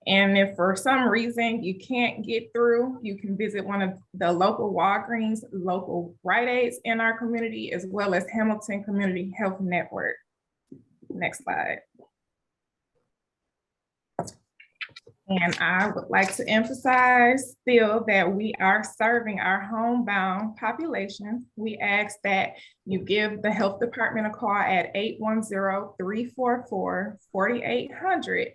And if for some reason you can't get through, you can visit one of the local Walgreens, local Rite Aids in our community, as well as Hamilton Community Health Network. Next slide. And I would like to emphasize still that we are serving our homebound population. We ask that you give the health department a call at 810-344-4800.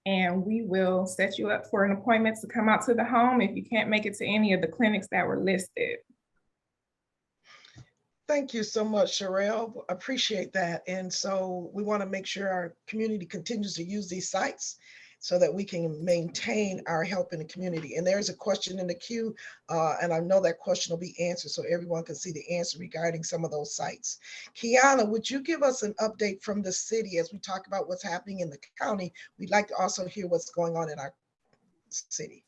And we will set you up for an appointment to come out to the home if you can't make it to any of the clinics that were listed. Thank you so much, Sherelle. Appreciate that. And so we want to make sure our community continues to use these sites so that we can maintain our help in the community. And there's a question in the queue, and I know that question will be answered so everyone can see the answer regarding some of those sites. Kiana, would you give us an update from the city as we talk about what's happening in the county? We'd like to also hear what's going on in our city.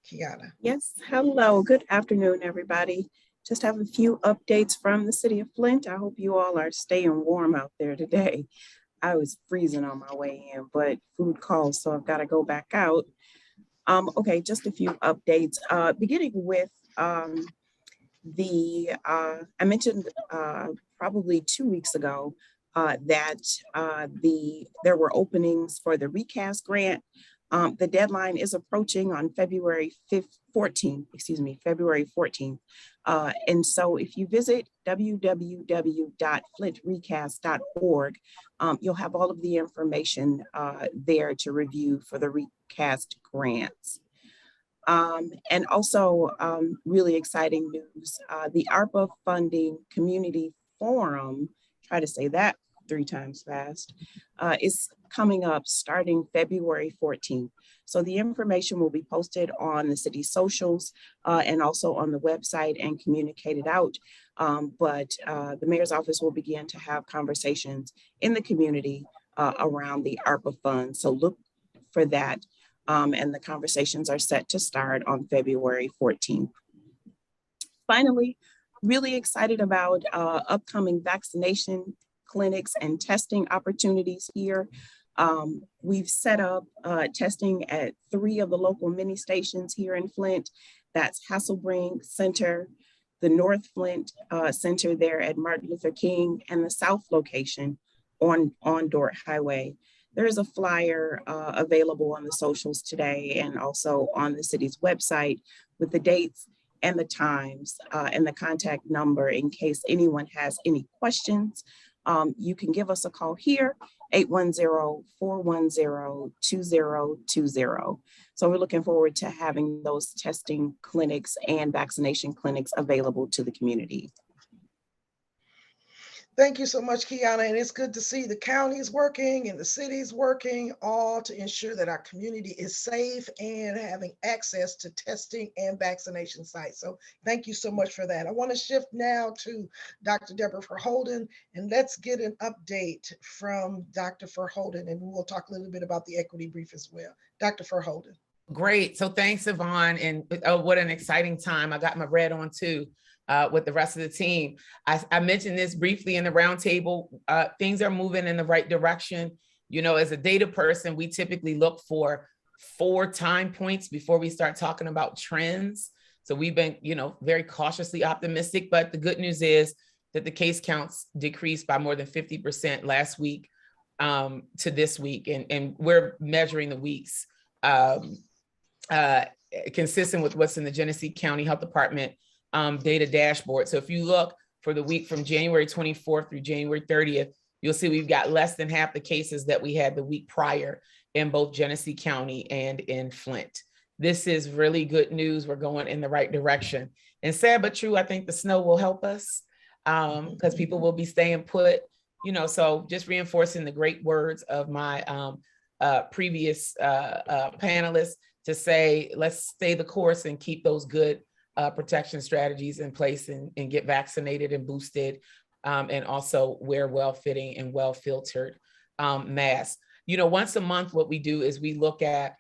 Kiana. Yes, hello, good afternoon, everybody. Just have a few updates from the city of Flint. I hope you all are staying warm out there today. I was freezing on my way in, but food calls, so I've got to go back out. Okay, just a few updates. Beginning with I mentioned probably 2 weeks ago that there were openings for the recast grant. The deadline is approaching on February 14th. And so if you visit www.flintrecast.org, you'll have all of the information there to review for the recast grants. And also really exciting news, the Arpa funding community forum, try to say that 3 times fast, is coming up starting February 14th. So the information will be posted on the city's socials and also on the website and communicated out. But the mayor's office will begin to have conversations in the community around the ARPA funds. So look for that. And the conversations are set to start on February 14th. Finally, really excited about upcoming vaccination clinics and testing opportunities here. We've set up testing at 3 of the local mini stations here in Flint. That's Hasselbrink Center, the North Flint Center there at Martin Luther King, and the South location on Dort Highway. There is a flyer available on the socials today and also on the city's website with the dates and the times and the contact number in case anyone has any questions. You can give us a call here, 810-410-2020. So we're looking forward to having those testing clinics and vaccination clinics available to the community. Thank you so much, Kiana. And it's good to see the county's working and the city's working, all to ensure that our community is safe and having access to testing and vaccination sites. So thank you so much for that. I want to shift now to Dr. Deborah Verholden, and let's get an update from Dr. Verholden, and we'll talk a little bit about the equity brief as well. Dr. Verholden. Great. So thanks, Yvonne. And what an exciting time. I got my red on too. With the rest of the team. I mentioned this briefly in the roundtable. Things are moving in the right direction. You know, as a data person, we typically look for 4 time points before we start talking about trends. So we've been, you know, very cautiously optimistic, but the good news is that the case counts decreased by more than 50% last week to this week. And we're measuring the weeks consistent with what's in the Genesee County Health Department data dashboard. So if you look for the week from January 24th through January 30th, you'll see we've got less than half the cases that we had the week prior in both Genesee County and in Flint. this is really good news. We're going in the right direction. And sad but true, I think the snow will help us because people will be staying put, you know, so just reinforcing the great words of my previous panelists to say, let's stay the course and keep those good protection strategies in place and get vaccinated and boosted, and also wear well-fitting and well-filtered masks. You know, once a month, what we do is we look at,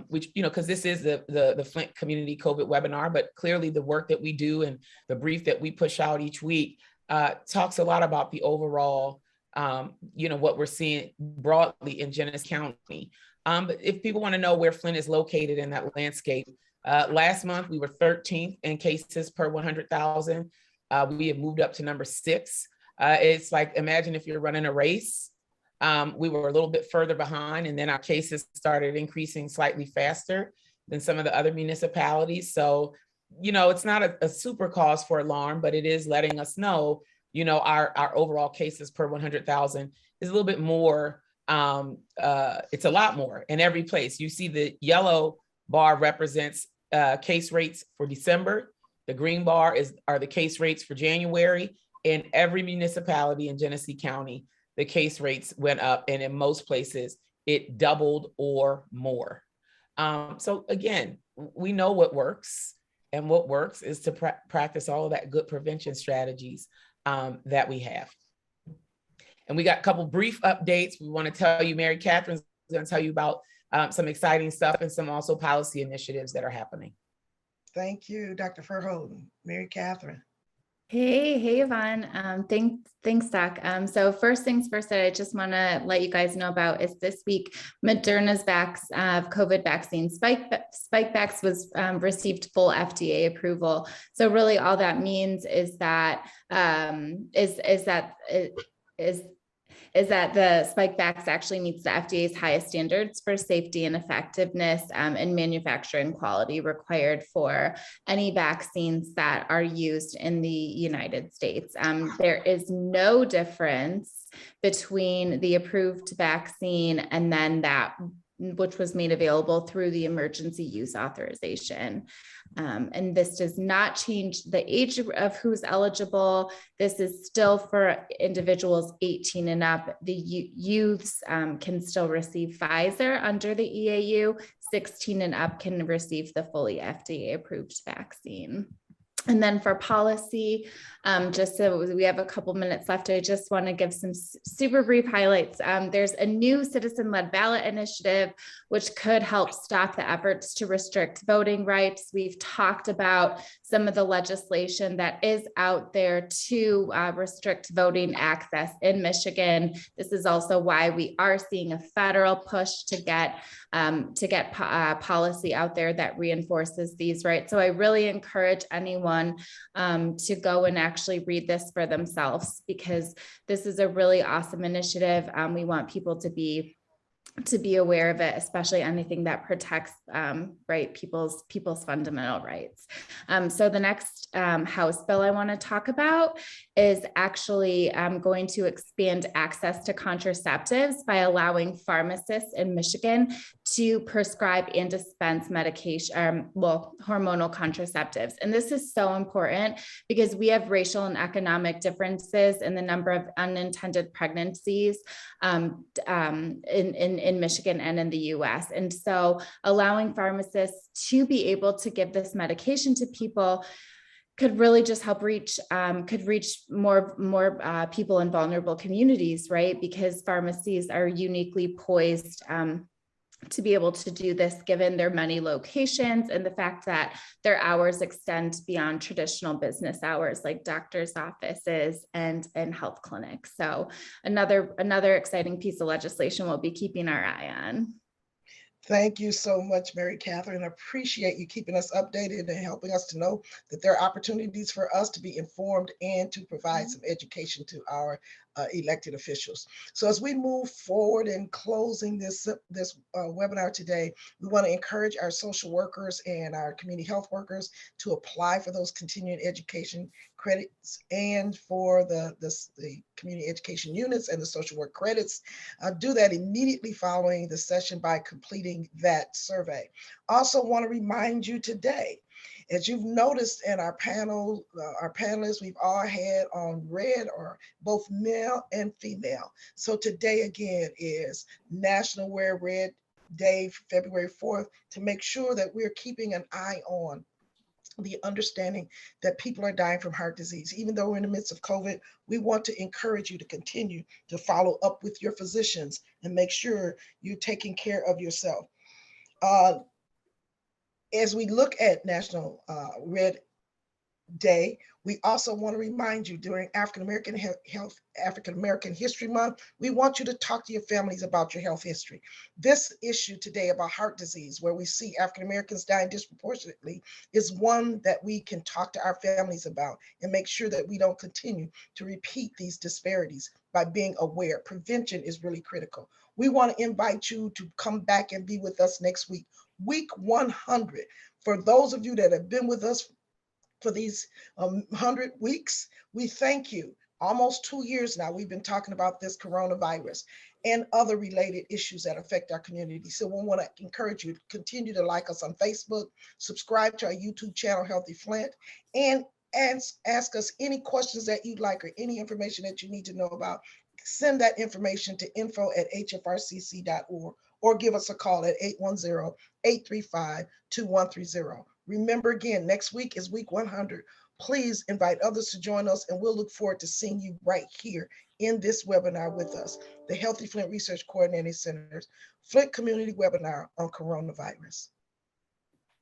which, you know, because this is the Flint Community COVID webinar, but clearly the work that we do and the brief that we push out each week talks a lot about the overall, you know, what we're seeing broadly in Genesee County. But if people want to know where Flint is located in that landscape, last month we were 13th in cases per 100,000. We have moved up to number 6. It's like, imagine if you're running a race. We were a little bit further behind, and then our cases started increasing slightly faster than some of the other municipalities. So, you know, it's not a super cause for alarm, but it is letting us know, you know, our overall cases per 100,000 is a little bit more. It's a lot more in every place. You see the yellow bar represents case rates for December. The green bar are the case rates for January. In every municipality in Genesee County, the case rates went up, and in most places it doubled or more. So again, we know what works, and what works is to practice all of that good prevention strategies that we have. And we got a couple brief updates. We want to tell you, Mary Catherine's going to tell you about some exciting stuff and some also policy initiatives that are happening. Thank you, Dr. Verhoeven. Mary Catherine. Hey, Yvonne. Thanks, Doc. So first things first, I just want to let you guys know about is this week, Moderna's COVID vaccine Spikevax was received full FDA approval. So really, all that means is that the Spikevax actually meets the FDA's highest standards for safety and effectiveness and manufacturing quality required for any vaccines that are used in the United States. There is no difference between the approved vaccine and then that which was made available through the emergency use authorization. And this does not change the age of who's eligible. This is still for individuals 18 and up. The youths can still receive Pfizer under the EAU. 16 and up can receive the fully FDA approved vaccine. And then for policy, just so we have a couple minutes left, I just want to give some super brief highlights. There's a new citizen-led ballot initiative, which could help stop the efforts to restrict voting rights. We've talked about some of the legislation that is out there to restrict voting access in Michigan. This is also why we are seeing a federal push to get policy out there that reinforces these rights. So I really encourage anyone to go and actually read this for themselves, because this is a really awesome initiative. We want people to be aware of it, especially anything that protects people's fundamental rights. So the next House bill I want to talk about is actually going to expand access to contraceptives by allowing pharmacists in Michigan to prescribe and dispense medication, hormonal contraceptives. And this is so important because we have racial and economic differences in the number of unintended pregnancies in Michigan and in the US. And so allowing pharmacists to be able to give this medication to people could really just help reach more people in vulnerable communities, right? Because pharmacies are uniquely poised to be able to do this, given their many locations and the fact that their hours extend beyond traditional business hours, like doctors' offices and health clinics. So another exciting piece of legislation we'll be keeping our eye on. Thank you so much, Mary Catherine. I appreciate you keeping us updated and helping us to know that there are opportunities for us to be informed and to provide some education to our elected officials. So as we move forward in closing this webinar today, we want to encourage our social workers and our community health workers to apply for those continuing education credits and for the community education units and the social work credits. Do that immediately following the session by completing that survey. Also want to remind you today, as you've noticed in our panel, our panelists, we've all had on red or both male and female. So today again is National Wear Red Day, February 4th, to make sure that we're keeping an eye on the understanding that people are dying from heart disease. Even though we're in the midst of COVID, we want to encourage you to continue to follow up with your physicians and make sure you're taking care of yourself. As we look at National Red Day, we also want to remind you during African American History Month, we want you to talk to your families about your health history. This issue today about heart disease, where we see African Americans dying disproportionately, is one that we can talk to our families about and make sure that we don't continue to repeat these disparities by being aware. Prevention is really critical. We want to invite you to come back and be with us next week, week 100. For those of you that have been with us for these 100 weeks, we thank you. Almost 2 years now, we've been talking about this coronavirus and other related issues that affect our community. So we want to encourage you to continue to like us on Facebook, subscribe to our YouTube channel, Healthy Flint, and ask us any questions that you'd like or any information that you need to know about. Send that information to info@hfrcc.org or give us a call at 810-835-2130. Remember again, next week is week 100. Please invite others to join us, and we'll look forward to seeing you right here in this webinar with us. The Healthy Flint Research Coordinating Center's Flint Community Webinar on Coronavirus.